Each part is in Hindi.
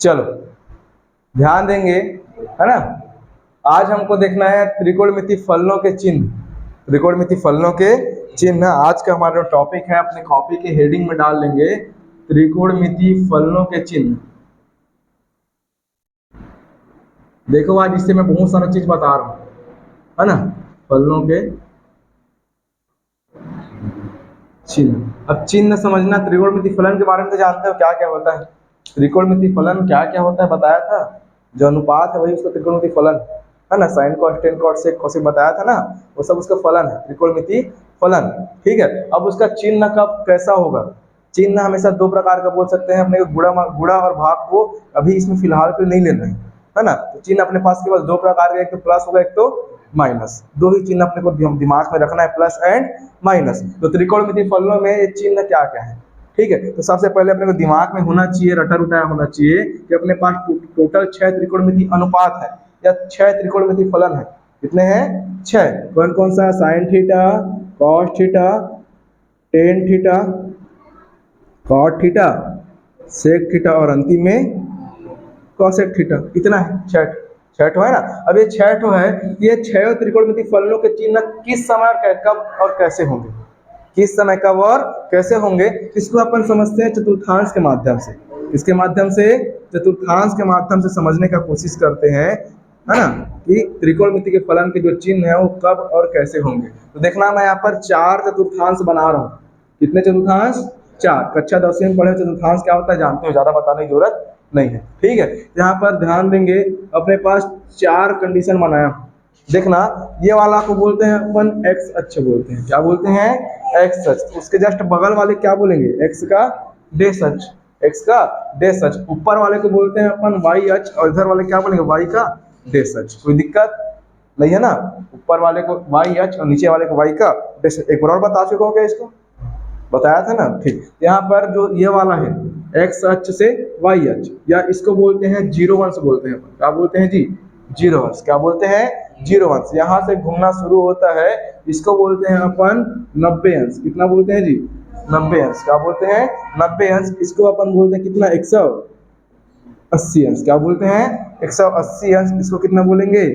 चलो ध्यान देंगे, है ना। आज हमको देखना है त्रिकोणमिति फलनों के चिन्ह। त्रिकोणमिति फलनों के चिन्ह आज का हमारा टॉपिक है। अपने कॉपी के हेडिंग में डाल लेंगे त्रिकोणमिति फलनों के चिन्ह। देखो आज इससे मैं बहुत सारा चीज बता रहा हूँ, है ना, फलनों के चिन्ह। अब चिन्ह समझना, त्रिकोणमिति फलन के बारे में तो जानते हो क्या क्या होता है। त्रिकोणमिति फलन क्या क्या होता है बताया था, जो अनुपात है वही उसका त्रिकोणमिति फलन है ना। Sine cos tan cos sec cosec बताया था ना, वो सब उसका फलन है, त्रिकोणमिति फलन। ठीक है, अब उसका चिन्ह कब कैसा होगा। चिन्ह हमेशा दो प्रकार का बोल सकते हैं। अपने को गुणा और भाग को अभी इसमें फिलहाल पे नहीं लेना है ना। तो चिन्ह अपने पास केवल दो प्रकार के, एक तो प्लस होगा, एक तो माइनस। दो ही चिन्ह अपने को दिमाग में रखना है, प्लस एंड माइनस। तो त्रिकोणमिति फलनों में ये चिन्ह क्या क्या है, ठीक है। तो सबसे पहले अपने को दिमाग में होना चाहिए, रटा रुटाया होना चाहिए कि अपने पास टोटल 6 त्रिकोणमिति अनुपात है या 6 त्रिकोणमिति फलन है। कितने हैं? 6। कौन कौन सा? Sine theta, cos theta, tan theta, cot theta, sec theta और अंतिम में कॉसेक थीटा। कितना है? 6 है ना। अब ये 6 है, ये 6 त्रिकोणमिति फलनों के चिन्ह किस समय और कब और कैसे होंगे, किस समय कब और कैसे होंगे, इसको अपन समझते हैं चतुर्थांश के माध्यम से। किसके माध्यम से? चतुर्थांश के माध्यम से समझने का कोशिश करते हैं, है ना, कि त्रिकोणमिति के फलन के जो चिन्ह है वो कब और कैसे होंगे। तो देखना, मैं यहाँ पर 4 चतुर्थांश बना रहा हूँ। कितने चतुर्थांश? 4। कक्षा 10वीं में पढ़े चतुर्थांश क्या होता है जानते हो, ज्यादा बताने की जरूरत नहीं है। ठीक है, यहाँ पर ध्यान देंगे, अपने पास 4 कंडीशन बनाया। देखना, ये वाला को बोलते हैं अपन एक्स अक्ष बोलते हैं। क्या बोलते हैं? एक्स अक्ष। उसके जस्ट बगल वाले क्या बोलेंगे? एक्स का डेश अक्ष। एक्स का डेश अक्ष। ऊपर वाले को बोलते हैं अपन वाई अक्ष, और इधर वाले क्या बोलेंगे? वाई का डेश अक्ष। कोई दिक्कत नहीं है ना। ऊपर वाले को वाई अक्ष और नीचे वाले को वाई का डेश। एक बार और बता चुका हूँ क्या इसको? बताया था ना। ठीक, यहाँ पर जो ये वाला है एक्स अक्ष से वाई अक्ष, या इसको बोलते हैं 0 अंश बोलते हैं। क्या बोलते हैं जी? 0 अंश। क्या बोलते हैं? 0 अंश। यहाँ से घूमना शुरू होता है, इसको बोलते हैं अपन 90 अंश। कितना बोलते हैं जी? 90 अंश। क्या बोलते हैं? 90 अंश। इसको अपन बोलते हैं कितना? 180 अंश। क्या बोलते हैं? 180 अंश। इसको कितना बोलेंगे?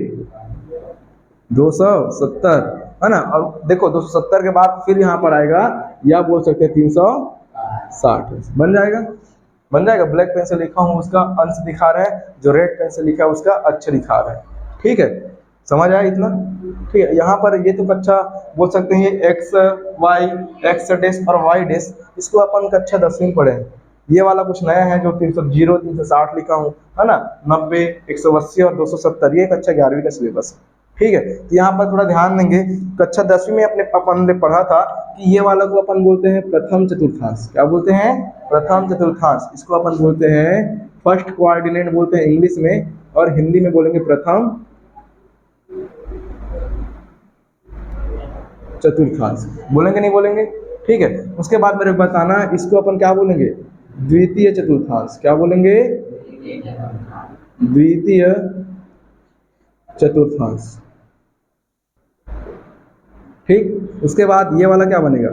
270, है ना। और देखो 270 के बाद फिर यहाँ पर आएगा, या बोल सकते हैं 360। बन जाएगा, बन जाएगा। ब्लैक पेन से लिखा हूँ उसका अंश दिखा रहा है, जो रेड पेन से लिखा है उसका अक्षर दिखा रहा है। ठीक है, समझ आया इतना? ठीक है, यहाँ पर ये तो कक्षा बोल सकते हैं एक्स वाई, एक्स डेश और वाई डेश, इसको अपन कक्षा 10वीं में पढ़े हैं। ये वाला कुछ नया है जो 360 360 लिखा हूँ, है ना। 90, 180 और 270, ये कक्षा 11वीं का सिलेबस है। ठीक है, तो यहाँ पर थोड़ा ध्यान देंगे। कक्षा 10वीं में अपन ने पढ़ा था कि ये वाला को अपन बोलते हैं प्रथम चतुर्थांश। क्या बोलते हैं? प्रथम चतुर्थांश। इसको अपन बोलते हैं फर्स्ट कोऑर्डिनेट बोलते हैं इंग्लिश में, और हिंदी में बोलेंगे प्रथम चतुर्थांश। बोलेंगे नहीं बोलेंगे? ठीक है, उसके बाद मेरे को बताना इसको अपन क्या बोलेंगे? द्वितीय चतुर्थांश। क्या बोलेंगे? द्वितीय चतुर्थांश। ठीक, उसके बाद ये वाला क्या बनेगा?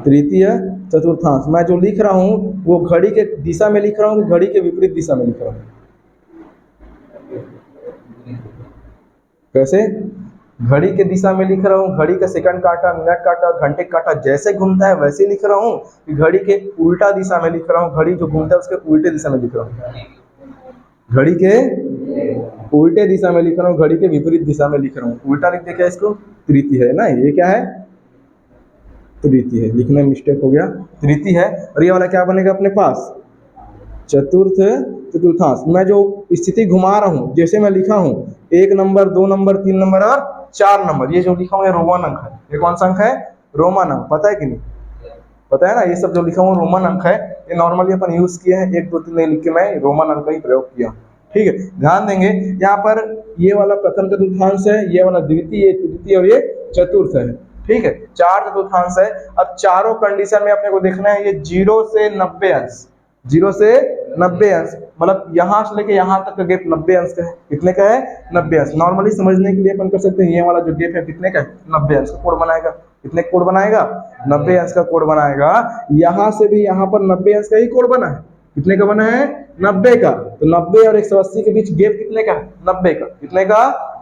तृतीय चतुर्थांश। मैं जो लिख रहा हूँ वो घड़ी के दिशा में लिख रहा हूँ कि घड़ी के विपरीत दिशा में लिख रहा हूँ? कैसे? घड़ी के दिशा में लिख रहा हूँ। घड़ी का सेकंड काटा, मिनट काटा, घंटे काटा जैसे घूमता है वैसे लिख रहा हूँ, कि घड़ी के उल्टा दिशा में लिख रहा हूँ? घड़ी जो घूमता है उसके उल्टे दिशा में लिख रहा हूँ? घड़ी के उल्टे दिशा में लिख रहा हूँ, घड़ी के विपरीत दिशा में लिख रहा हूँ। उल्टा लिख दिया, क्या इसको? तृतीय है ना। ये क्या है? तृतीय है। लिखने में मिस्टेक हो गया, तृतीय है। और ये वाला क्या बनेगा अपने पास? चतुर्थ चतुर्थांश। मैं जो स्थिति घुमा रहा हूँ, जैसे मैं लिखा हूँ 1 नंबर, 2 नंबर, 3 नंबर और 4 नंबर, ये जो लिखा हूँ ये रोमन अंक है। ये कौन सा अंक है? रोमन अंक। पता है कि नहीं? पता है ना, ये सब जो लिखा हूँ रोमन अंक है। ये नॉर्मली अपन यूज किए हैं, 1 2 3 नहीं लिख के मैं रोमन अंक का ही प्रयोग किया। ठीक है, ध्यान देंगे। यहाँ पर ये वाला प्रथम चतुर्थांश है, ये वाला द्वितीय, तृतीय और ये चतुर्थ है। ठीक है, 4 चतुर्थांश है। अब चारों कंडीशन में अपने को देखना है ये 0 से 90 अंश। 0 से 90 अंश मतलब यहाँ से लेके यहाँ तक का गैप 90 अंश का है। कितने का है? 90 अंश। नॉर्मली समझने के लिए अपन कर सकते हैं, ये वाला जो गैप है कितने का है? 90 अंश का कोण बनाएगा। कितने कोण बनाएगा? 90 अंश का कोण बनाएगा। यहाँ से भी यहाँ पर 90 अंश का ही कोण बना है। कितने का बना है? 90 का। तो 90 और 180 के बीच गैप कितने का? 90 का। कितने का?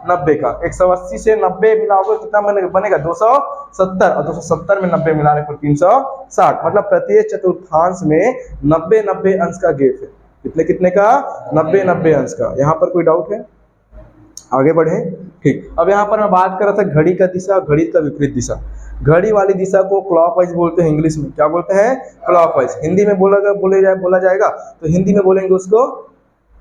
90 का। 180 से 90 मिलाओगे कितना बनेगा? 270, और 270 में 90 मिलाने पर 360, मतलब प्रत्येक चतुर्थांश में 90-90 अंश का गैप है। कितने कितने का? 90-90 अंश का। यहाँ पर कोई डाउट है? आगे बढ़े। ठीक, अब यहाँ पर मैं बात कर रहा था घड़ी का दिशा, घड़ी का विपरीत दिशा। घड़ी वाली दिशा को क्लॉकवाइज बोलते हैं, इंग्लिश में क्या बोलते हैं? क्लॉकवाइज। हिंदी में बोला जाएगा तो हिंदी में बोलेंगे उसको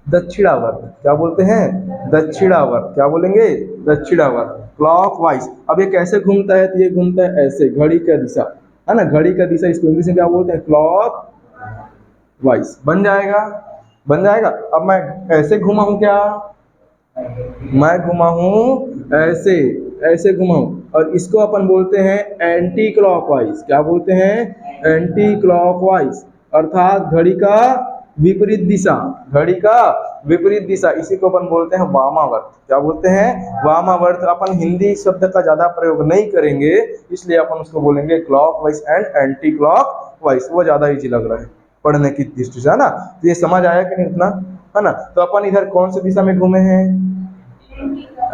दक्षिणावर्त। क्या बोलते हैं? दक्षिणावर्त। क्या बोलेंगे? दक्षिणावर्त, क्लॉकवाइज। अब ये कैसे घूमता है? तो ये घूमता है ऐसे, घड़ी का दिशा, है ना, घड़ी का दिशा। इसको इंग्लिश में क्या बोलते हैं? Clock wise. बन जाएगा, बन जाएगा। अब मैं ऐसे घुमा हूं, क्या मैं घुमा हूं ऐसे, ऐसे घुमा हूं, और इसको अपन बोलते हैं एंटी क्लॉकवाइज। क्या बोलते हैं? एंटी क्लॉकवाइज, अर्थात घड़ी का विपरीत दिशा, घड़ी का विपरीत दिशा। इसी को अपन बोलते हैं वामावर्त। क्या बोलते हैं? वामावर्त। अपन हिंदी शब्द का ज्यादा प्रयोग नहीं करेंगे, इसलिए अपन उसको बोलेंगे क्लॉकवाइज एंड एंटी क्लॉकवाइज। वो ज्यादा इजी लग रहा है पढ़ने की दृष्टि से, है ना। तो ये समझ आया कि नहीं इतना, है ना। तो अपन इधर कौन सी दिशा में घूमे हैं?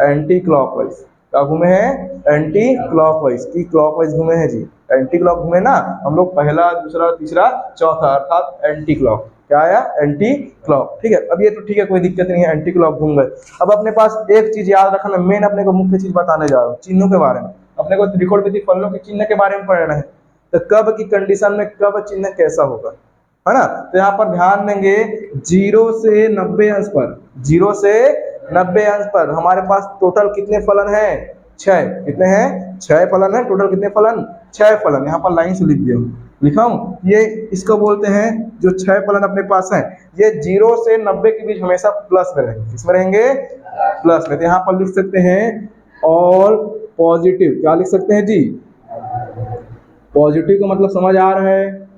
Anti clockwise. क्या घूमे हैं? एंटी क्लॉकवाइज की क्लॉकवाइज घूमे हैं जी। एंटी क्लॉक घूमे ना हम लोग, पहला, दूसरा, तीसरा, चौथा, अर्थात एंटी क्लॉक। क्या आया? Anti clock. ठीक है, अब ये तो ठीक है, कोई दिक्कत नहीं है, एंटी क्लॉक घूम गए। अब अपने पास एक चीज याद रखना, मेन अपने को मुख्य चीज बताने जा रहा हूँ, चिन्हों के बारे में। अपने को त्रिकोणमितीय फलनों के चिन्ह के बारे में पढ़ना है। तो कब की कंडीशन में कब चिन्ह कैसा होगा, है ना। तो यहाँ पर ध्यान देंगे 0 से 90 अंश पर, 0 से 90 अंश पर हमारे पास टोटल कितने फलन है? 6। कितने हैं? 6 फलन है। टोटल कितने फलन? 6 फलन। यहाँ पर लाइन से लिख दिया, लिखा हूँ। ये इसको बोलते हैं, जो 6 फलन अपने पास हैं, ये 0 से 90 के बीच हमेशा प्लस में रहेंगे। किसमें रहेंगे? प्लस में। तो यहाँ पर लिख सकते हैं ऑल पॉजिटिव। क्या लिख सकते हैं जी? पॉजिटिव का मतलब समझ आ रहा है?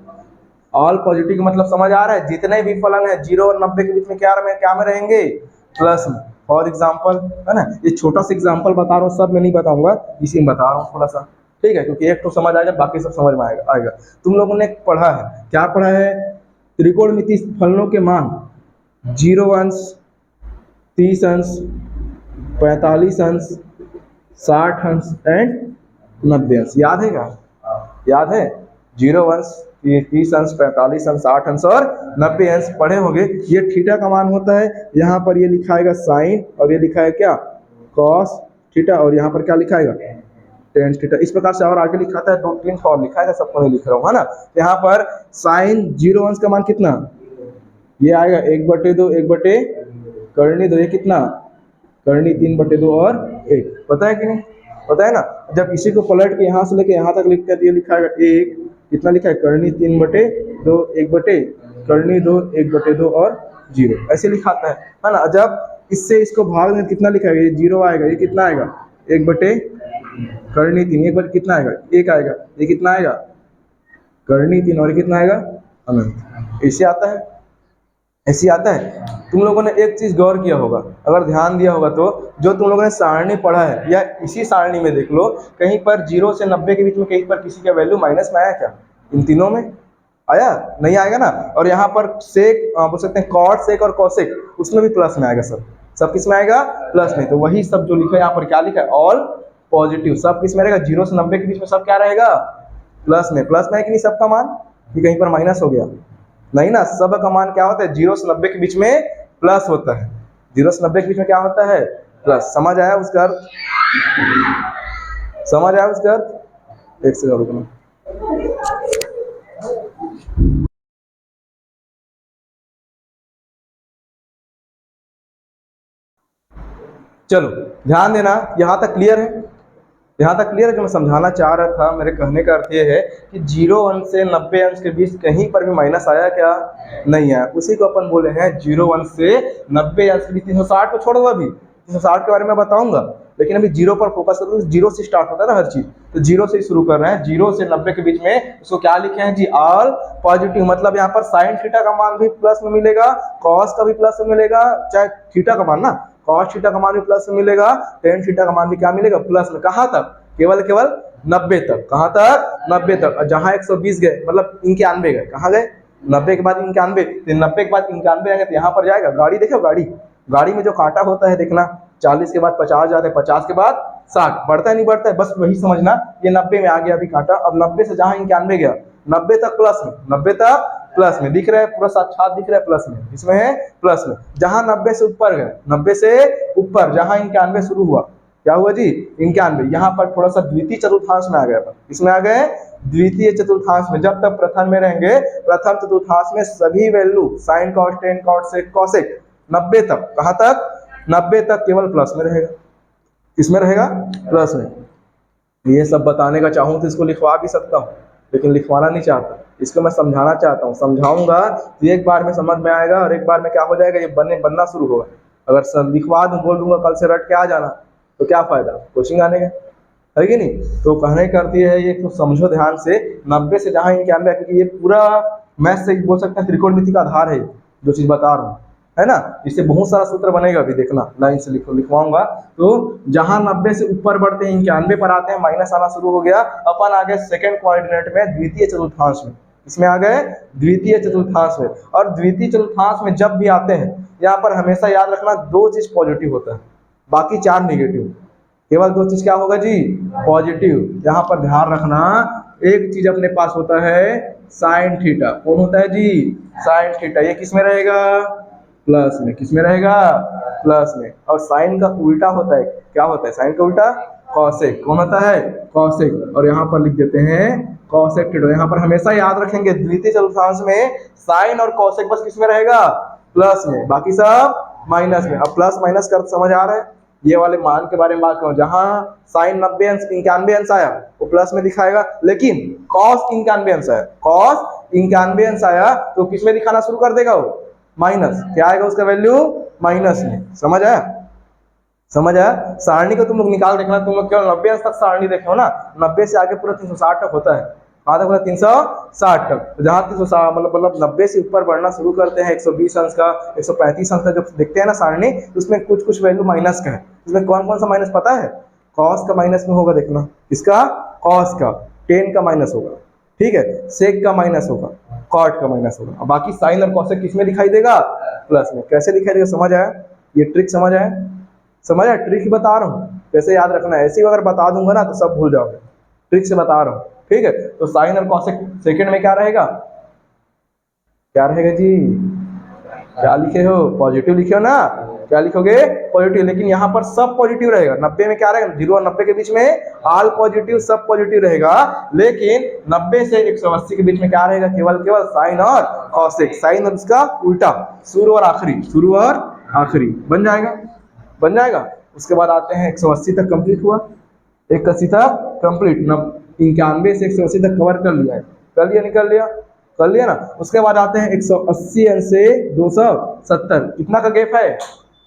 ऑल पॉजिटिव का मतलब समझ आ रहा है? जितने भी फलन है 0 और 90 के बीच में क्या में रहेंगे? प्लस में। फॉर एग्जाम्पल, है ना, ये छोटा सा एग्जाम्पल बता रहा हूँ, सब में नहीं बताऊंगा, इसी में बता रहा हूँ थोड़ा सा, ठीक है, क्योंकि एक तो समझ आएगा, बाकी सब समझ में आएगा। तुम लोगों ने पढ़ा है, क्या पढ़ा है? त्रिकोणमितीय फलनों के मान 0 अंश, 30 अंश, 45 अंश, 60 अंश एंड 90 अंश। याद है क्या? याद है? 0 अंश, 30 अंश, 45 अंश, 60 अंश और 90 अंश पढ़े होंगे। ये थीटा का मान होता है। यहाँ पर ये लिखाएगा साइन, और ये लिखा है क्या? कॉस थीटा, और यहाँ पर क्या लिखाएगा? Tan theta. इस प्रकार से और आगे लिखा था, 2-3 और लिखा है, सबको नहीं लिख रहा हूँ, है ना। यहाँ पर साइन 0 अंश का मान कितना? ये आएगा 1/2, 1 करनी 2, ये कितना? करनी 3/2 और 1। पता है कि नहीं? पता है ना। जब इसी को पलट के यहाँ से लेके यहाँ तक लिखते हैं तो ये लिखाएगा 1, कितना लिखा है? करनी 3/2, 1 करनी 2, 1/2 और 0, ऐसे लिखाता है ना। जब इससे इसको भाग में कितना लिखाएगा? ये 0 आएगा, ये कितना आएगा? 1 करनी 3, 1 कितना आएगा? 1 आएगा, ये कितना आएगा? करनी 3, और ये कितना आएगा? अनंत। ऐसे आता है, ऐसे आता है। तुम लोगों ने एक चीज गौर किया होगा, अगर ध्यान दिया होगा तो, जो तुम लोगों ने सारणी पढ़ा है, या इसी सारणी में देख लो, कहीं पर 0 से 90 के बीच में कहीं पर किसी का वैल्यू माइनस में आया क्या? इन तीनों में आया? नहीं आएगा ना। और यहाँ पर सेक बोल सकते हैं, कॉट सेक और कॉसेक, उसमें भी प्लस में आएगा। सब किस में आएगा? प्लस में। तो वही सब जो लिखा है यहाँ पर, क्या लिखा है? All positive. सब किस में रहेगा? 0 से 90 के बीच में सब क्या रहेगा? प्लस में। प्लस में है कि नहीं सबका मान? कि कहीं पर माइनस हो गया? नहीं ना, सब का मान क्या होता है? 0 से 90 के बीच में प्लस होता है। 0 से 90 के बीच में क्या होता है? प्लस। समझ आया उसका अर्थ? समझ आया उसका अर्थ? एक सेकंड रुकना। चलो ध्यान देना, यहां तक क्लियर है? यहाँ तक क्लियर है? जो मैं समझाना चाह रहा था, मेरे कहने का अर्थ ये है कि 0 अंश से 90 अंश के बीच कहीं पर भी माइनस आया क्या? नहीं आया। उसी को अपन बोले हैं 0 अंश से 90 अंश के बीच। 360 को छोड़ दो, अभी 360 के बारे में बताऊंगा, लेकिन अभी 0 पर फोकस करो। 0 से स्टार्ट होता है ना हर चीज, तो 0 से ही शुरू कर रहे हैं। 0 से 90 के बीच में उसको क्या लिखे हैं जी? All positive. मतलब यहाँ पर साइन थीटा का मान भी प्लस में मिलेगा, कॉस का भी प्लस में मिलेगा, चाहे थीटा का मान ना, कॉस थीटा का मान भी प्लस में मिलेगा, टेन थीटा का मान भी क्या मिलेगा? प्लस में। कहाँ तक? केवल 90 तक। कहाँ तक? 90 तक। जहां 120 गए, मतलब 91 गए, कहाँ गए? 90 के बाद 91, 90 के बाद 91 आएगा तो यहाँ पर जाएगा, गाड़ी देखो, गाड़ी में जो कांटा होता है देखना, 40 के बाद 50 जाता है, 50 के बाद 60, बढ़ता है नहीं बढ़ता है, बस वही समझना, ये 90 में आ गया अभी कांटा। अब 90 से जहाँ 91 गया, 90 तक प्लस में, 90 तक प्लस में दिख रहा है, पूरा साक्षात दिख रहा है प्लस में, इसमें है प्लस में। जहां 90 से ऊपर गए, 90 से ऊपर जहां 91 शुरू हुआ, क्या हुआ जी 91, यहाँ पर थोड़ा सा द्वितीय चतुर्थांश में आ गए, इसमें आ गए द्वितीय चतुर्थांश में। जब तक प्रथम में रहेंगे, प्रथम चतुर्थांश में सभी value sine cos tan cot sec cosec 90 तक, कहां तक 90 तक केवल प्लस में रहेगा, किसमें रहेगा प्लस में। ये सब बताने का चाहूँ तो इसको लिखवा भी सकता हूँ, लेकिन लिखवाना नहीं चाहता, इसको मैं समझाना चाहता हूँ, समझाऊंगा तो एक बार में समझ में आएगा और एक बार में क्या हो जाएगा, ये बनना शुरू होगा। अगर लिखवा दूँ, बोल दूंगा कल से रट के आ जाना, तो क्या फायदा कोचिंग आने का, है कि नहीं। तो कहने करती है ये तो समझो ध्यान से, 90 से जहाँ 91, क्योंकि ये पूरा मैथ से बोल सकते हैं त्रिकोणमिति का आधार है जो चीज बता रहा हूँ, है ना। इससे बहुत सारा सूत्र बनेगा, अभी देखना लाइन से लिखवाऊंगा। तो जहां 90 से ऊपर बढ़ते हैं 91 पर आते हैं, माइनस आना शुरू हो गया, अपन आ गए सेकंड कोऑर्डिनेट में द्वितीय चतुर्थांश में, इसमें आ गए द्वितीय चतुर्थांश में। और द्वितीय चतुर्थांश में जब भी आते हैं, यहाँ पर हमेशा याद रखना 2 चीज पॉजिटिव होता है, बाकी 4 निगेटिव, केवल 2 चीज क्या होगा जी पॉजिटिव। यहाँ पर ध्यान रखना, एक चीज अपने पास होता है साइन थीटा, कौन होता है जी साइन थीटा, ये किस में रहेगा प्लस में, किस में रहेगा प्लस में। और साइन का उल्टा होता है, क्या होता है साइन का उल्टा कॉसेक, कौन होता है कॉसेक, और यहाँ पर लिख देते हैं कॉसेक थीटा। यहाँ पर हमेशा याद रखेंगे द्वितीय चतुर्थांश में साइन और कॉसेक बस किस में रहेगा प्लस में, बाकी सब माइनस में। अब प्लस माइनस कर समझ आ रहा है, ये वाले मान के बारे में बात करूं, जहां साइन 90 अंश 91 अंश आया वो प्लस में दिखाएगा, लेकिन कॉस 91 अंश आया, कॉस 91 अंश आया तो किस में दिखाना शुरू कर देगा वो माइनस, क्या आएगा उसका वैल्यू माइनस में। समझ आया, समझ आया। सारणी को तुम लोग निकाल देखना, तुम लोग केवल 90 अंश तक सारणी देखे हो ना, 90 से आगे पूरा 360 तक होता है, कहाँ तक होता है 360 तक। जहाँ 360 मतलब 90 से ऊपर बढ़ना शुरू करते हैं 120 अंश का, 135 अंश का जो देखते हैं ना सारणी, उसमें कुछ कुछ वैल्यू माइनस का है। इसमें कौन कौन सा माइनस पता है, कॉस का माइनस में होगा, देखना किसका कॉस का, टेन का माइनस होगा, ठीक है, सेक का माइनस होगा, कॉट का माइनस होगा, और बाकी साइन और कॉसेक किस में दिखाई देगा प्लस में। कैसे दिखाई देगा समझ आया, ये ट्रिक समझ आया, समझ आया, ट्रिक बता रहा हूँ कैसे याद रखना है। ऐसे ही अगर बता दूंगा ना तो सब भूल जाओगे, ट्रिक से बता रहा हूँ, ठीक है। तो साइन और कॉसेक सेकंड में क्या रहेगा, क्या रहेगा जी, क्या लिखे हो पॉजिटिव लिखे हो ना, क्या लिखोगे पॉजिटिव, लेकिन यहाँ पर सब पॉजिटिव रहेगा। 90 में क्या रहेगा, 0 और 90 के बीच में ऑल पॉजिटिव, सब पॉजिटिव रहेगा, लेकिन 90 से 180 के बीच में क्या रहेगा, केवल केवल साइन और कॉसेक, साइन और उसका उल्टा, शुरू और आखिरी, शुरू और आखिरी बन जाएगा, बन जाएगा। उसके बाद आते हैं 180 तक कंप्लीट हुआ, 180 तक कंप्लीट, 91 से 180 तक कवर कर लिया है, कर लिया निकल लिया, कर लिया ना। उसके बाद आते हैं 180 अंश से 270, कितना का गैप है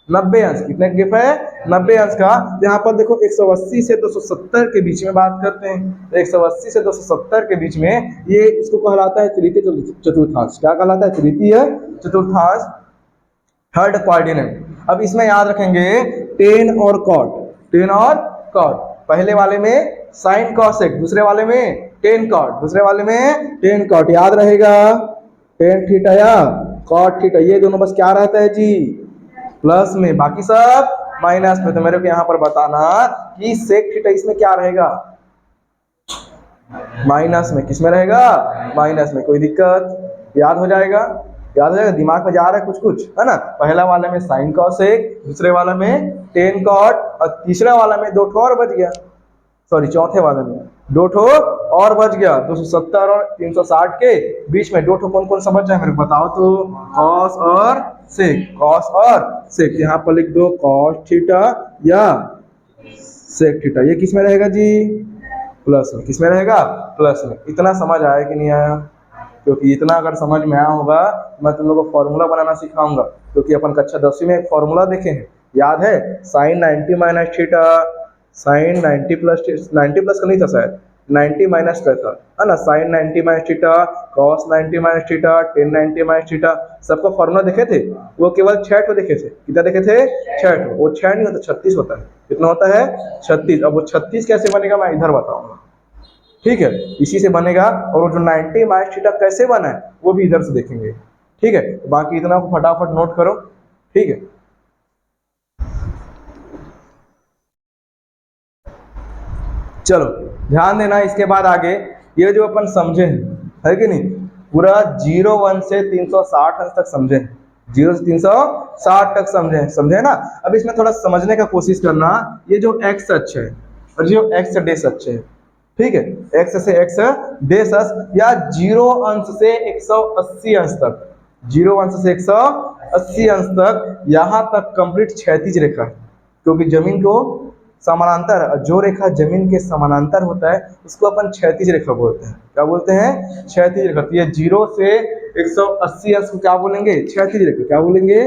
90 अंश, कितने का गैप है 90 अंश का। यहाँ पर देखो 180 से 270 के बीच में बात करते हैं, तो 180 से 270 के बीच में ये इसको कहलाता है तृतीय चतुर्थांश, क्या कहलाता है तृतीय चतुर्थांश, थर्ड कोऑर्डिनेट। अब इसमें याद रखेंगे टेन और कॉट, टेन और कॉट, पहले वाले में साइन कॉसेक, दूसरे वाले में टेन कॉट, दूसरे वाले में टेन कॉट, याद रहेगा टेन थीटा या कॉट थीटा, ये दोनों बस क्या रहता है जी प्लस में, बाकी सब माइनस में। तो मेरे को यहाँ पर बताना कि सेक थीटा इसमें क्या रहेगा माइनस में, किस में रहेगा माइनस में, कोई दिक्कत, याद हो जाएगा, याद हो जाएगा, दिमाग में जा रहा है कुछ कुछ, है ना। पहला वाले में साइन कॉसेक, दूसरे वाले में टेन कॉट, और तीसरा वाला में 2 ठो और बच गया, सॉरी चौथे वाले में 2 ठो और बच गया, 270 और 360 के बीच में 2 ठो कौन कौन सा बच जाए मेरे को बताओ तो, कॉस और सेक, कॉस और सेक, यहाँ पर लिख दो कॉस थीटा या सेक थीटा, ये किस में रहेगा जी प्लस में, किस में रहेगा प्लस में। इतना समझ आया कि नहीं आया, क्योंकि इतना अगर समझ में आया होगा मैं तुम लोगों को फॉर्मूला बनाना सिखाऊंगा, क्योंकि अपन कक्षा 10वीं में एक फॉर्मूला देखे हैं, याद है sine 90 minus theta, sine 90 plus, 90 plus का नहीं था शायद, 90 माइनस का था, है ना, sine 90 minus theta, cos 90 minus theta, tan 90 minus theta, सबका फॉर्मूला देखे थे। वो केवल 6 ठो देखे थे, कितना देखे थे 6 ठो, वो 6 नहीं होता 36 होता है, कितना होता है 36। अब वो 36 कैसे बनेगा मैं इधर बताऊंगा, ठीक है, इसी से बनेगा। और वो जो 90 माइनस थीटा कैसे बना है वो भी इधर से देखेंगे। ठीक है, बाकी इतना को फटाफट नोट करो। ठीक है, चलो ध्यान देना। इसके बाद आगे ये जो अपन समझे हैं, है कि नहीं, पूरा 01 से 360 अंश तक समझे, 0 से 360 तक समझे, समझे ना। अब इसमें थोड़ा समझने का कोशिश करना। ये जो एक्स अक्ष है और जो एक्स डेश अक्ष है, ठीक है, एक्स से एक्स डेश अक्ष या 0 अंश से 180 अंश तक, 0 अंश से 180 अंश तक, यहाँ तक कंप्लीट क्षैतिज रेखा है, क्योंकि जमीन को समानांतर, जो रेखा जमीन के समानांतर होता है उसको अपन क्षैतिज रेखा बोलते हैं। क्या बोलते हैं? क्षैतिज रेखा। तो ये 0 से 180 अंश को क्या बोलेंगे? क्षैतिज रेखा। क्या बोलेंगे?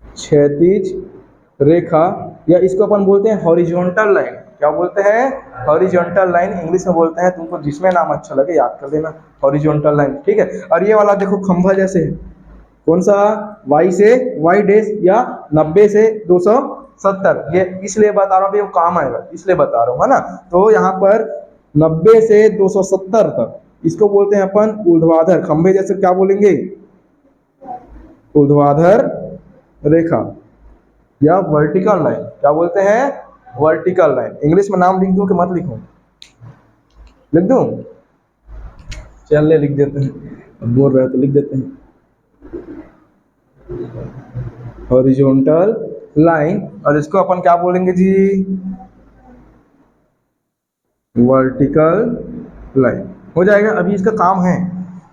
क्षैतिज रेखा, या इसको अपन बोलते हैं हॉरिजॉन्टल लाइन। क्या बोलते हैं? Horizontal line. इंग्लिश में बोलते हैं, तुमको जिसमें नाम अच्छा लगे याद कर लेना, हॉरिजॉन्टल लाइन। ठीक है, और ये वाला देखो खंभा जैसे है, कौन सा? y से y डैश या 90 से 270। ये इसलिए बता रहा हूँ, वो काम आएगा इसलिए बता रहा हूँ, है ना। तो यहाँ पर 90 से 270 तक, इसको बोलते हैं अपन ऊर्ध्वाधर खंभे जैसे। क्या बोलेंगे? ऊर्ध्वाधर रेखा या वर्टिकल लाइन। क्या बोलते हैं? Vertical line. इंग्लिश में नाम लिख दूं कि मत लिखूं? लिख दूं? चलिए लिख देते हैं, बोल रहे तो लिख देते हैं। हॉरिजॉन्टल लाइन, और इसको अपन क्या बोलेंगे जी? वर्टिकल लाइन हो जाएगा। अभी इसका काम है,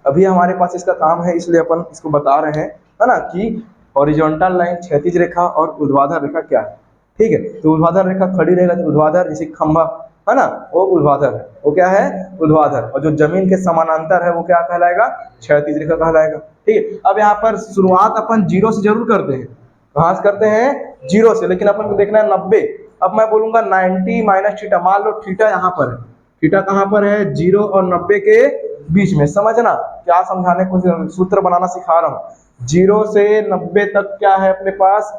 अभी हमारे पास इसका काम है, इसलिए अपन इसको बता रहे हैं, है ना, कि हॉरिजॉन्टल लाइन, क्षैतिज रेखा और ऊर्ध्वाधर रेखा क्या है। ठीक है, तो ऊर्ध्वाधर रेखा खड़ी रहेगा तो ऊर्ध्वाधर, जैसे खंभा है ना, वो ऊर्ध्वाधर है। वो क्या है? ऊर्ध्वाधर। और जो जमीन के समानांतर है वो क्या कहलाएगा? क्षैतिज रेखा कहलाएगा। ठीक है, अब यहाँ पर शुरुआत अपन 0 से जरूर करते हैं। कहाँ से करते हैं? 0 से। लेकिन अपन को देखना है 90। अब मैं बोलूंगा 90 माइनस थीटा। मान लो थीटा यहाँ पर है, थीटा कहाँ पर है? 0 और 90 के बीच में। समझना क्या समझाने को सूत्र बनाना सिखा रहा हूँ। 0 से 90 तक क्या है अपने पास?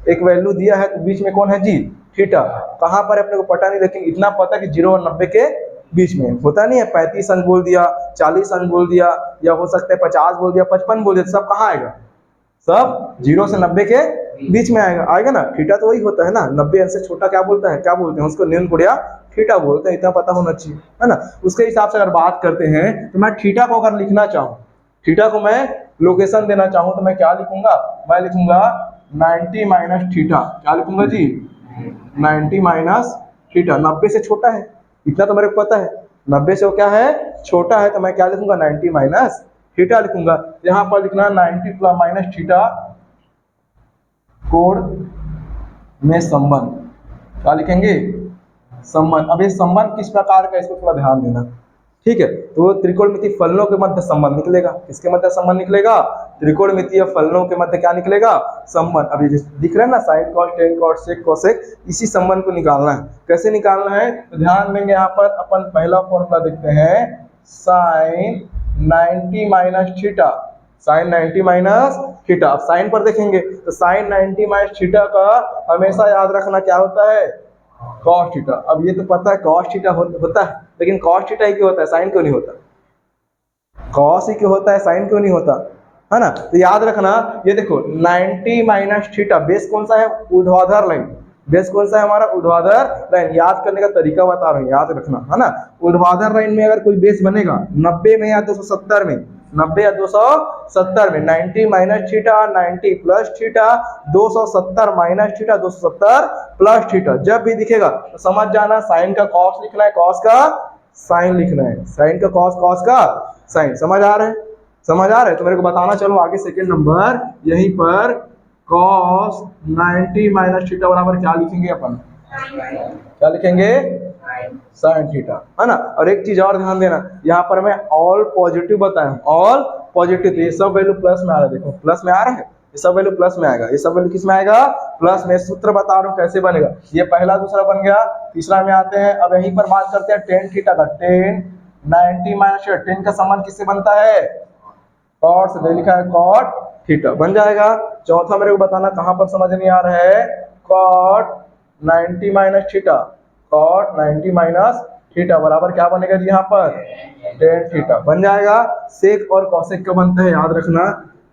एक वैल्यू दिया है, तो बीच में कौन है जी? थीटा। कहाँ पर अपने को पता नहीं, लेकिन इतना पता कि 0 और 90 के बीच में। होता नहीं है 35 अंश बोल दिया, 40 अंश बोल दिया, या हो सकता है 50 बोल दिया, 55 बोल दिया, सब कहाँ आएगा? सब 0 से 90 के बीच में आएगा। आएगा ना। थीटा तो वही होता है ना, 90 अंश से छोटा क्या बोलता है? क्या बोलते हैं उसको? न्यून गुणिया थीटा बोलते हैं। इतना पता होना चाहिए, है ना। उसके हिसाब से अगर बात करते हैं, तो मैं थीटा को अगर लिखना चाहूँ, थीटा को मैं लोकेशन देना चाहूँ, तो मैं क्या लिखूंगा? मैं लिखूंगा 90 माइनस थीटा। क्या लिखूंगा जी? 90 माइनस थीटा। 90 से छोटा है, इतना तो मेरे को पता है। 90 से वो क्या है? छोटा है। तो मैं क्या लिखूंगा? 90 माइनस थीटा लिखूंगा। यहाँ पर लिखना 90 प्लस माइनस थीटा कोण में संबंध। क्या लिखेंगे? संबंध। अब ये संबंध किस प्रकार का, इसको थोड़ा ध्यान देना। ठीक है, तो त्रिकोणमितीय फलनों के मध्य संबंध निकलेगा। किसके मध्य संबंध निकलेगा? त्रिकोणमितीय फलनों के मध्य क्या निकलेगा? संबंध। अभी दिख रहा है ना, sine cos, tan cos, sec cosec, इसी संबंध को निकालना है। कैसे निकालना है? तो ध्यान देंगे, यहाँ पर अपन पहला फॉर्मूला देखते हैं, sine 90 minus theta. Sine 90 minus theta. अब साइन पर देखेंगे तो साइन 90 माइनस थीटा का हमेशा याद रखना क्या होता है? Cos theta. अब ये तो पता है कॉस थीटा होता है, लेकिन कॉस थीटा ही क्यों होता है, साइन क्यों नहीं होता? कॉस ही क्यों होता है, साइन क्यों नहीं होता, है ना। तो याद रखना, ये देखो 90 माइनस थीटा, बेस कौन सा है? ऊर्ध्वाधर लाइन। बेस कौन सा है हमारा? ऊर्ध्वाधर लाइन। याद करने का तरीका बता रहा हूँ, याद रखना, है ना। ऊर्ध्वाधर लाइन में अगर कोई बेस बनेगा 90 में या 270 में, 90 या 270 में, 90 minus theta, 90 plus theta, 270 minus theta, 270 plus theta, जब भी दिखेगा तो समझ जाना साइन का कॉस लिखना है, कॉस का साइन लिखना है, साइन का कॉस, कॉस का साइन। समझ आ रहा है? समझ आ रहा है तो मेरे को बताना। चलो आगे सेकंड नंबर, यहीं पर cos 90 माइनस थीटा बराबर क्या लिखेंगे अपन? क्या लिखेंगे? साइन थीटा, है ना। और एक चीज और ध्यान देना, यहाँ पर मैं ऑल पॉजिटिव बताया, ऑल पॉजिटिव। ये सब वैल्यू प्लस में आ रहा है, देखो प्लस में आ रहा है, ये सब वैल्यू प्लस में आएगा। ये सब वैल्यू किस में आएगा? प्लस में। सूत्र बता रहा हूँ कैसे बनेगा। ये पहला दूसरा बन गया, तीसरा में आते हैं। अब यहीं पर बात करते हैं टेन थीटा का। टेन 90 माइनस 10 का समान किससे बनता है? कॉट से। लिखा है कॉट थीटा, बन जाएगा। चौथा मेरे को बताना कहाँ पर समझ नहीं आ रहा है? Cot 90 minus theta. Cot 90 minus theta बराबर क्या बनेगा जी यहाँ पर टेन थीटा बन जाएगा। सेक और कॉसेक का बनता है याद रखना,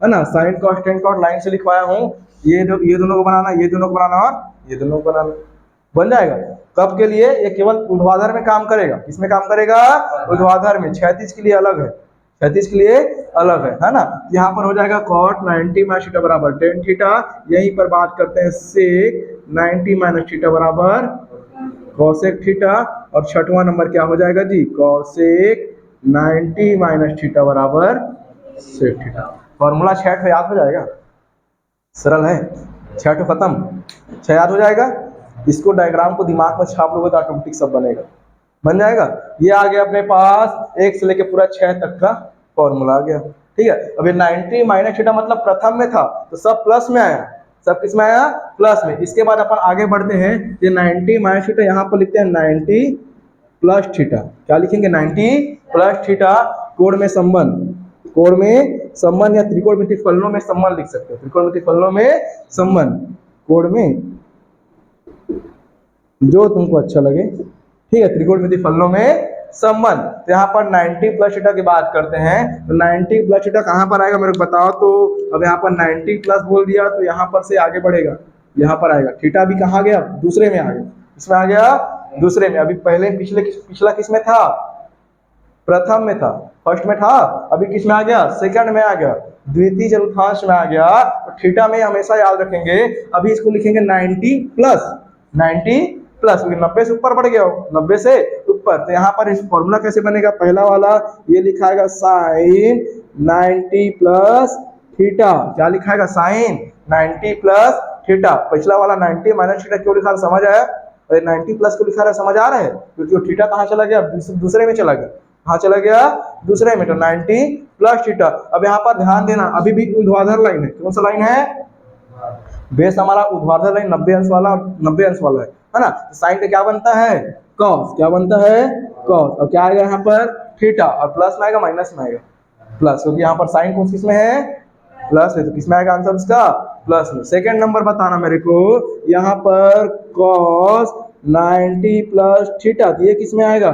है ना। Sine cos tan cot line से लिखवाया हूँ, ये दोनों को बनाना, ये दोनों को बनाना और ये दोनों को बनाना, बन जाएगा। कब के लिए? ये केवल ऊर्ध्वाधर में काम करेगा। किसमें काम करेगा? ऊर्ध्वाधर में। क्षैतिज के लिए अलग है, क्षैतिज के लिए अलग है ना। यहाँ पर हो जाएगा cot 90 माइनस थीटा बराबर टेन थीटा। यहीं पर बात करते हैं sec 90 माइनस थीटा बराबर cosec थीटा। और छठवां नंबर क्या हो जाएगा जी? cosec 90 माइनस थीटा बराबर sec थीटा। फॉर्मूला 6 याद हो जाएगा, सरल है। 6 खत्म, 6 याद हो जाएगा। इसको डायग्राम को दिमाग में छाप लोगे तो ऑटोमेटिक सब बनेगा, बन जाएगा। ये आ गया अपने पास 1 से लेके पूरा 6 तक का फॉर्मूला आ गया, ठीक है। अब ये 90 माइनस थीटा मतलब प्रथम में था तो सब प्लस में आया, सब किस में आया? प्लस में। इसके बाद अपन आगे बढ़ते हैं, ये 90 माइनस थीटा यहाँ पर लिखते हैं 90 प्लस थीटा। क्या लिखेंगे? 90 प्लस थीटा। कोण में संबंध, कोण में संबंध या त्रिकोणमिति फलनों में संबंध लिख सकते हो, त्रिकोणमिति फलनों में संबंध, कोण में जो तुमको अच्छा लगे, ठीक है। त्रिकोणमिति फलनों में संबंध। तो यहाँ पर 90 प्लस थीटा की बात करते हैं, तो 90 प्लस थीटा कहाँ पर आएगा मेरे को बताओ तो। अब यहाँ पर 90 प्लस बोल दिया तो यहाँ पर से आगे बढ़ेगा, यहाँ पर आएगा। थीटा भी कहाँ गया? दूसरे में आ गया। इसमें आ गया दूसरे में। अभी पहले पिछला किस में था? प्रथम में था, फर्स्ट में था। अभी किस में आ गया? सेकंड में आ गया, द्वितीय चतुर्थांश में आ गया। तो थीटा में हमेशा याद रखेंगे, अभी इसको लिखेंगे 90 प्लस, 90 प्लस, 90 से ऊपर बढ़ गया हो, 90 से ऊपर। तो यहाँ पर इस फॉर्मूला कैसे बनेगा? पहला वाला ये लिखाएगा साइन 90 प्लस थीटा। क्या लिखाएगा? Sign 90 plus theta. पिछला वाला 90 माइनस थीटा क्यों लिखा? समझ आया? अरे 90 प्लस क्यों लिखा रहा? समझ आ रहा है? क्योंकि वो थीटा कहाँ चला गया? दूसरे में चला गया। कहाँ चला गया? दूसरे में। तो 90 प्लस थीटा। अब यहाँ पर ध्यान देना, अभी भी ऊर्ध्वाधर लाइन है। कौन सा लाइन है? बेस हमारा ऊर्ध्वाधर लाइन 90 अंश वाला, 90 अंश वाला है ना। साइन का क्या बनता है? कॉस। क्या बनता है? कॉस। और क्या आएगा यहाँ पर? थीटा। और प्लस में आएगा माइनस में आएगा प्लस, क्योंकि यहाँ पर साइन कौन किस में है? प्लस है। तो किस में आएगा आंसर इसका? प्लस में। सेकेंड नंबर बताना मेरे को, यहाँ पर कॉस 90 प्लस थीटा, ये किस में आएगा?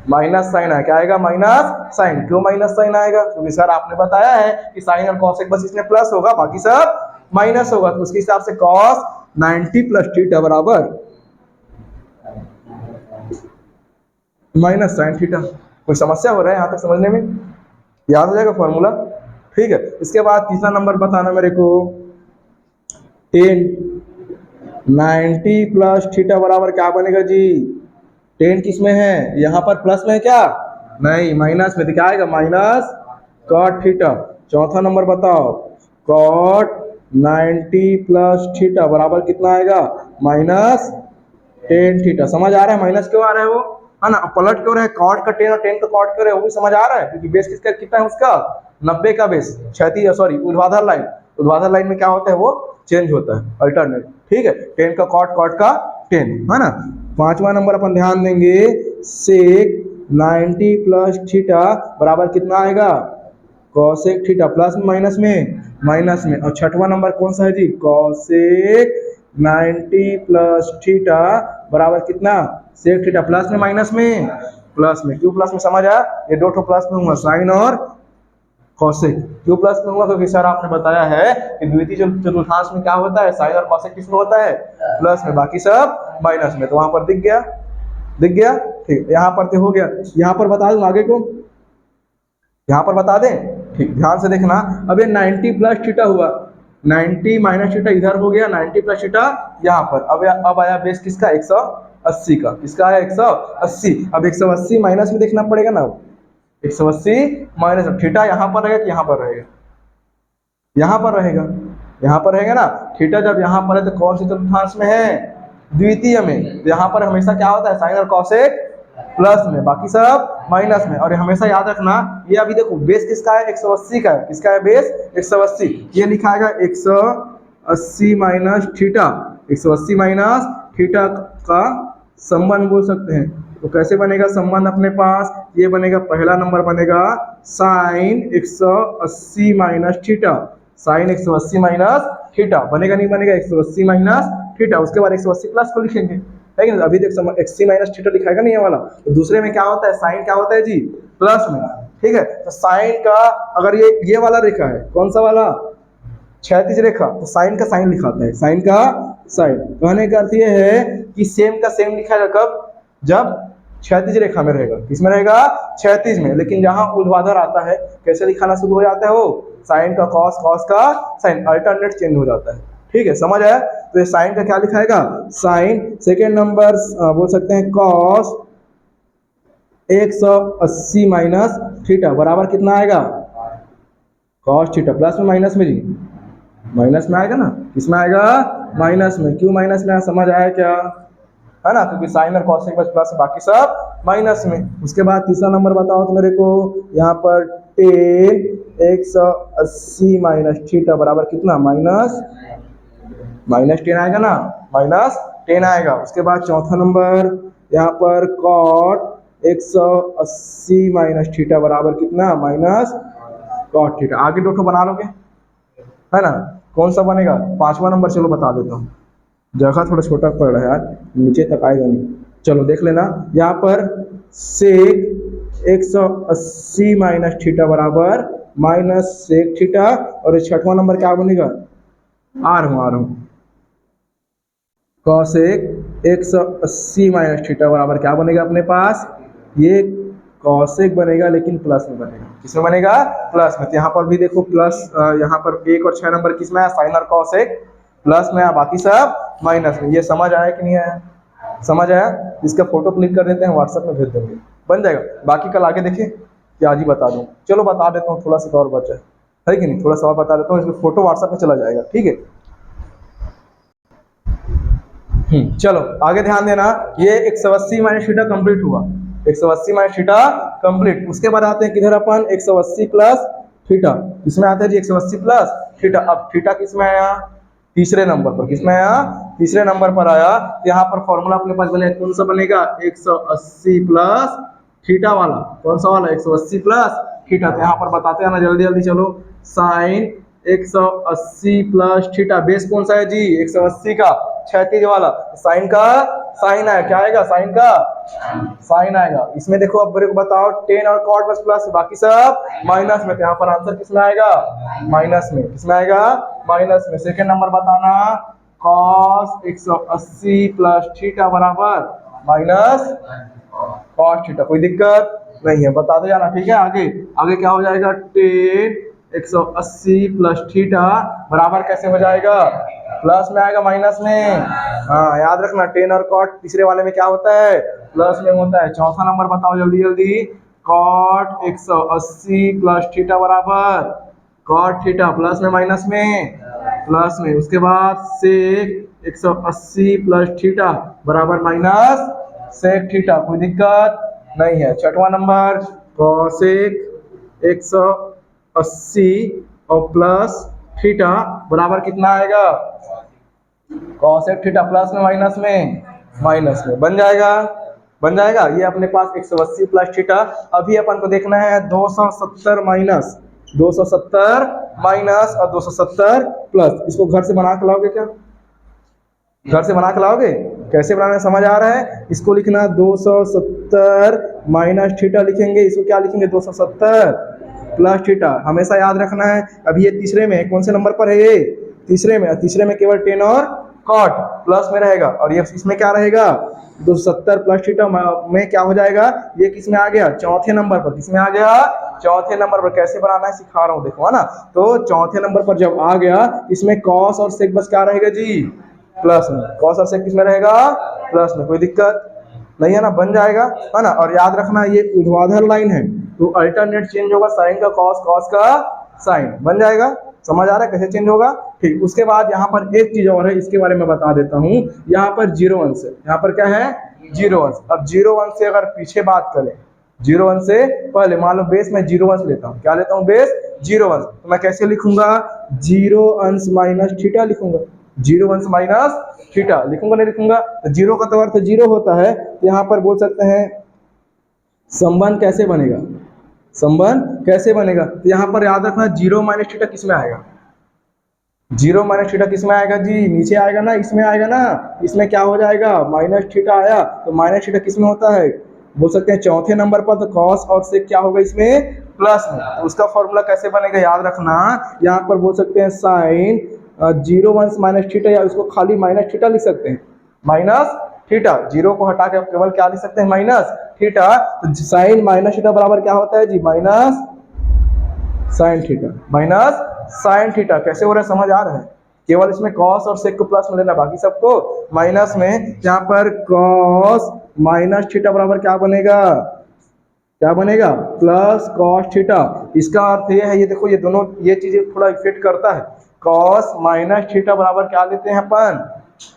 माइनस साइन है। क्या आएगा? Minus sine. क्यों माइनस साइन आएगा? क्योंकि सर आपने बताया है कि साइन और कॉसेक बस इसमें प्लस होगा, बाकी सब माइनस होगा। तो उसके हिसाब से कॉस 90 प्लस थीटा बराबर माइनस साइन थीटा। कोई समस्या हो रहा है यहाँ तक समझने में? याद हो जाएगा फॉर्मूला, ठीक है। इसके बाद तीसरा नंबर बताना मेरे को, 10 90 प्लस थीटा बराबर क्या बनेगा जी? 10 किस में है? यहाँ पर प्लस में है क्या? नहीं, माइनस में। तो क्या आएगा? Minus cot theta. चौथा नंबर बताओ, कॉट 90 प्लस थीटा बराबर कितना आएगा? Minus 10 theta. समझ आ रहा है माइनस क्यों आ रहा है वो, है ना? पलट क्यों रहा है? कॉट का 10 और 10 का कॉट क्यों रहा है वो भी समझ आ रहा है, क्योंकि बेस किसका कितना है उसका? 90 का बेस। क्षैतिज सॉरी ऊर्ध्वाधर लाइन, ऊर्ध्वाधर लाइन में क्या होता है? वो चेंज होता है, अल्टरनेट, ठीक है। 10 का कॉट, कॉट का 10, है ना। पांचवा नंबर अपन ध्यान देंगे, सेक 90 प्लस थीटा बराबर कितना आएगा? Cosec theta. प्लस में माइनस में? माइनस में। और छठवां नंबर कौन सा है जी? कॉसेक 90 प्लस थीटा बराबर कितना? Sec theta. प्लस में माइनस में? प्लस में। क्यों प्लस में? समझ आया? ये दो ठो प्लस में हुआ, साइन और कॉसेक। क्यों प्लस में हुआ? क्योंकि सर आपने बताया है कि द्वितीय चतुर्थांश में क्या होता है? साइन और कॉसेक किस में होता है? प्लस में, बाकी सब माइनस में। तो वहां पर दिख गया, दिख गया, ठीक। यहाँ पर तो हो गया। यहाँ पर बता दूं आगे को, यहाँ पर बता दें, ठीक, ध्यान से देखना। अब ये 90 प्लस थीटा हुआ, 90 माइनस थीटा इधर हो गया, 90 प्लस थीटा यहाँ पर। अब आया बेस किसका? 180 का। किसका आया? 180। अब 180 माइनस में देखना पड़ेगा ना, 180 माइनस थीटा यहाँ पर रहेगा कि यहाँ पर रहेगा? यहाँ पर रहेगा, यहाँ पर रहेगा ना। थीटा जब यहाँ पर है तो कौन सी चतुर्थांश में है? द्वितीय में। तो यहाँ पर हमेशा क्या होता है? साइन और कॉसेक प्लस में, बाकी सब माइनस में। और हमेशा याद रखना, ये अभी देखो बेस किसका है? 180 का है। किसका है बेस? 180। ये लिखाएगा 180 माइनस थीटा, 180 माइनस थीटा का संबंध बोल सकते हैं। तो कैसे बनेगा संबंध अपने पास? ये बनेगा, पहला नंबर बनेगा sine 180 minus theta, sine 180 minus theta बनेगा, नहीं बनेगा? 180 माइनस थीटा। उसके बाद 180 प्लस को लिखेंगे, है कि नहीं? अभी देख एक्स सी माइनस थीटा लिखाएगा नहीं ये वाला, तो दूसरे में क्या होता है, साइन क्या होता है जी, प्लस में, ठीक है। तो साइन का अगर ये वाला रेखा है, कौन सा वाला, क्षैतिज रेखा, तो साइन का साइन लिखाते हैं, साइन का साइन। कहने का अर्थ ये है कि सेम का सेम लिखाएगा कब, जब क्षैतिज रेखा में रहेगा, किसमें रहेगा, क्षैतिज में। लेकिन जहां ऊर्ध्वाधर आता है कैसे लिखाना शुरू हो जाता है, वो साइन का कॉस, कॉस का साइन, अल्टरनेट चेंज हो जाता है, ठीक है, समझ आया। तो ये साइन का क्या लिखाएगा, साइन, सेकेंड नंबर बोल सकते हैं कॉस 180 माइनस थीटा बराबर कितना आएगा, कॉस थीटा, प्लस में माइनस में जी, माइनस में आएगा ना, किसमें आएगा, माइनस में। क्यों माइनस में, समझ आया क्या, है ना, क्योंकि साइन और कॉस के प्लस बाकी सब माइनस में। उसके बाद तीसरा नंबर बताओ तो मेरे को, यहाँ पर टेन 180 माइनस थीटा बराबर कितना, माइनस 10 आएगा ना, -10 आएगा। उसके बाद चौथा नंबर यहाँ पर कॉट 180 माइनस थीटा बराबर कितना, माइनस कॉट थीटा। आगे दो बना लोगे, है ना, कौन सा बनेगा, पांचवा नंबर, चलो बता देता हूँ, जगह थोड़ा छोटा पड़ रहा है यार, नीचे तक आएगा नहीं, चलो देख लेना। यहाँ पर सेक 180 माइनस थीटा बराबर माइनस सेक थीटा, और ये छठवां नंबर क्या बनेगा, आ रहा हूँ, कॉसेक 180 माइनस थीटा बराबर क्या बनेगा अपने पास, ये कॉसेक बनेगा, लेकिन प्लस में बनेगा, किसमें बनेगा, प्लस में। तो यहाँ पर भी देखो प्लस, यहाँ पर 1 और 6 नंबर किसमें है, साइन और कॉसेक प्लस में, बाकी सब माइनस में। ये समझ आया कि नहीं आया, समझ आया, इसका फोटो क्लिक कर देते हैं, व्हाट्सएप में भेज देंगे, बन जाएगा। बाकी कल आगे देखिए या आज ही बता दूँ, चलो बता देता हूँ, थोड़ा सा और बचा है कि नहीं, थोड़ा सा और बता देता हूँ, इसमें फोटो व्हाट्सएप में चला जाएगा, ठीक है। चलो आगे ध्यान देना, ये 180 माइनस थीटा कंप्लीट हुआ, 180 माइनस थीटा कंप्लीट। उसके बाद आते हैं किधर अपन, 180 प्लस थीटा, इसमें आता है जी 180 प्लस थीटा। अब थीटा किसमें आया, तीसरे नंबर पर, किसमें आया, तीसरे नंबर पर आया। यहाँ पर फॉर्मूला अपने पास बने, कौन सा बनेगा, 180 प्लस थीटा वाला, कौन सा वाला, 180 प्लस थीटा। तो यहाँ पर बताते हैं ना, जल्दी जल्दी चलो, साइन 180 प्लस थीटा, बेस कौन सा है जी, 180 का, क्षैतिज वाला, साइन का साइन आया, क्या आएगा, साइन का साइन आएगा। इसमें देखो अब मेरे को बताओ, 10 और कॉट बस प्लस, बाकी सब माइनस में। यहाँ पर आंसर किसमें आएगा, माइनस में, किसमें आएगा, माइनस में। सेकेंड नंबर बताना, कॉस 180 प्लस थीटा बराबर माइनस कॉस थीटा, कोई दिक्कत नहीं है, बता दो जाना, ठीक है। आगे आगे क्या हो जाएगा, 10 180 प्लस थीटा बराबर कैसे हो जाएगा, प्लस में आएगा, माइनस में, हाँ याद रखना, 10 और कॉट तीसरे वाले में क्या होता है, प्लस में होता है। चौथा नंबर बताओ जल्दी जल्दी, कॉट 180 प्लस थीटा बराबर कॉट थीटा, प्लस में माइनस में, प्लस में। उसके बाद सेक 180 प्लस थीटा बराबर माइनस सेक थीटा, कोई दिक्कत नहीं है। छठवां नंबर, कॉसेक 180 और प्लस थीटा बराबर कितना आएगा, कॉसेक थीटा, प्लस में माइनस में, माइनस में, बन जाएगा, बन जाएगा। ये अपने पास 180 प्लस थीटा। अभी अपन को देखना है 270 माइनस, 270 माइनस और 270 प्लस। इसको घर से बना के लाओगे क्या, घर से बना के लाओगे, कैसे बनाना समझ आ रहा है। इसको लिखना 270 माइनस थीटा लिखेंगे, इसको क्या लिखेंगे, 270 प्लस थीटा, हमेशा याद रखना है। अभी ये तीसरे में है, कौन से नंबर पर है ये, तीसरे में, तीसरे में केवल 10 और कॉट प्लस में रहेगा, और ये इसमें क्या रहेगा, 270 प्लस थीटा में क्या हो जाएगा, ये किस में आ गया, चौथे नंबर पर, किसमें आ गया, चौथे नंबर पर। कैसे बनाना है सिखा रहा हूँ, देखो, है ना। तो चौथे नंबर पर जब आ गया, इसमें कॉस और सेक बस क्या रहेगा जी, प्लस में, कॉस और सेक किसमें रहेगा, प्लस में, कोई दिक्कत नहीं है ना, बन जाएगा, है ना। और याद रखना ये ऊर्ध्वाधर लाइन है, तो अल्टरनेट चेंज होगा, साइन का कॉस, कॉस का साइन, बन जाएगा। समझ आ रहा है कैसे चेंज होगा, ठीक। उसके बाद यहाँ पर एक चीज और है, इसके बारे में बता देता हूँ। यहाँ पर 0 अंश है, यहाँ पर क्या है, 0 अंश। अब 0 अंश से अगर पीछे बात करें, 0 अंश से पहले मान लो बेस में 0 अंश लेता हूँ, क्या लेता हूँ, बेस 0 अंश, तो मैं कैसे लिखूंगा, 0 अंश माइनस थीटा लिखूंगा, 0 अंश माइनस थीटा लिखूंगा, नहीं लिखूंगा, तो 0 का तो अर्थ 0 होता है। तो यहाँ पर बोल सकते हैं संबंध कैसे बनेगा, संबंध कैसे बनेगा, तो यहाँ पर याद रखना 0 माइनस थीटा किस में आएगा, जीरो माइनस थीटा किस में आएगा जी, नीचे आएगा ना, इसमें आएगा ना, इसमें क्या हो जाएगा माइनस थीटा आया, तो माइनस थीटा किस में होता है, बोल सकते हैं चौथे नंबर पर, तो कॉस और सेक क्या होगा इसमें प्लस में, तो उसका फॉर्मूला कैसे बनेगा याद रखना, यहाँ पर बोल सकते हैं sine zero one minus theta, या उसको खाली माइनस थीटा लिख सकते हैं, माइनस थीटा, जीरो को हटा के केवल क्या लिख सकते हैं माइनस थीटा, तो साइन माइनस थीटा बराबर क्या होता है जी minus sine theta, minus sine theta, कैसे हो रहा है समझ आ रहा है, केवल इसमें कॉस और सेक को प्लस में लेना, बाकी सबको माइनस में, यहाँ पर कॉस माइनस थीटा बराबर क्या बनेगा, क्या बनेगा प्लस कॉस थीटा, इसका अर्थ ये है, ये देखो ये दोनों ये चीजें थोड़ा इफेक्ट करता है, कॉस माइनस थीटा बराबर क्या लेते हैं अपन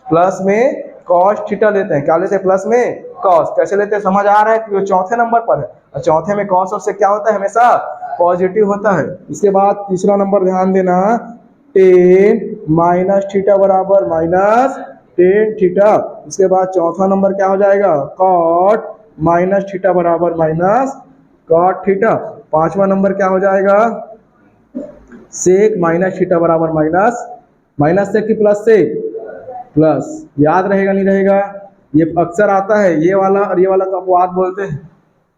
प्लस में कॉस थीटा लेते हैं, क्या लेते हैं प्लस में कॉस, कैसे लेते हैं समझ आ रहा है, कि चौथे नंबर पर है, और चौथे में कॉस और से क्या होता है हमेशा पॉजिटिव होता है। इसके बाद तीसरा नंबर ध्यान देना, टेन माइनस थीटा बराबर माइनस टेन थीटा, उसके बाद चौथा नंबर क्या हो जाएगा कॉट माइनस थीटा बराबर माइनस कॉट थीटा, पांचवा नंबर क्या हो जाएगा सेक माइनस थीटा बराबर माइनस माइनस सेक की प्लस सेक प्लस, याद रहेगा नहीं रहेगा, ये अक्सर आता है ये वाला और ये वाला का अपवाद बोलते हैं,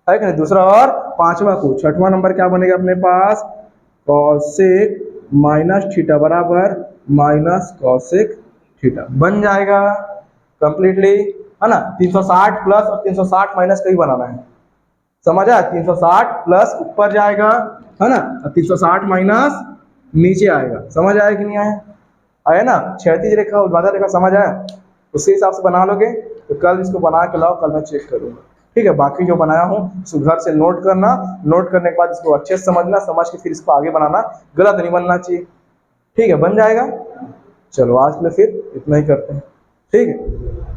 है कि नहीं, दूसरा और पांचवा को, छठवां नंबर क्या बनेगा अपने पास कॉसेक माइनस थीटा बराबर माइनस कॉसेक थीटा बन जाएगा कंप्लीटली, है ना, 360 प्लस और 360 माइनस का ही बनाना है, समझ आया, 360 प्लस ऊपर जाएगा, है ना, और 360 माइनस नीचे आएगा, समझ आया कि नहीं आया, आया ना, क्षैतिज रेखा ऊर्ध्वाधर रेखा समझ आया, उसके हिसाब से बना लोगे, तो कल इसको बना के लाओ, कल मैं चेक करूंगा, ठीक है, बाकी जो बनाया हूँ उसको घर से नोट करना, नोट करने के बाद इसको अच्छे से समझना, समझ के फिर इसको आगे बनाना, गलत नहीं बनना चाहिए, ठीक है, बन जाएगा। चलो आज के लिए फिर इतना ही करते हैं, ठीक है।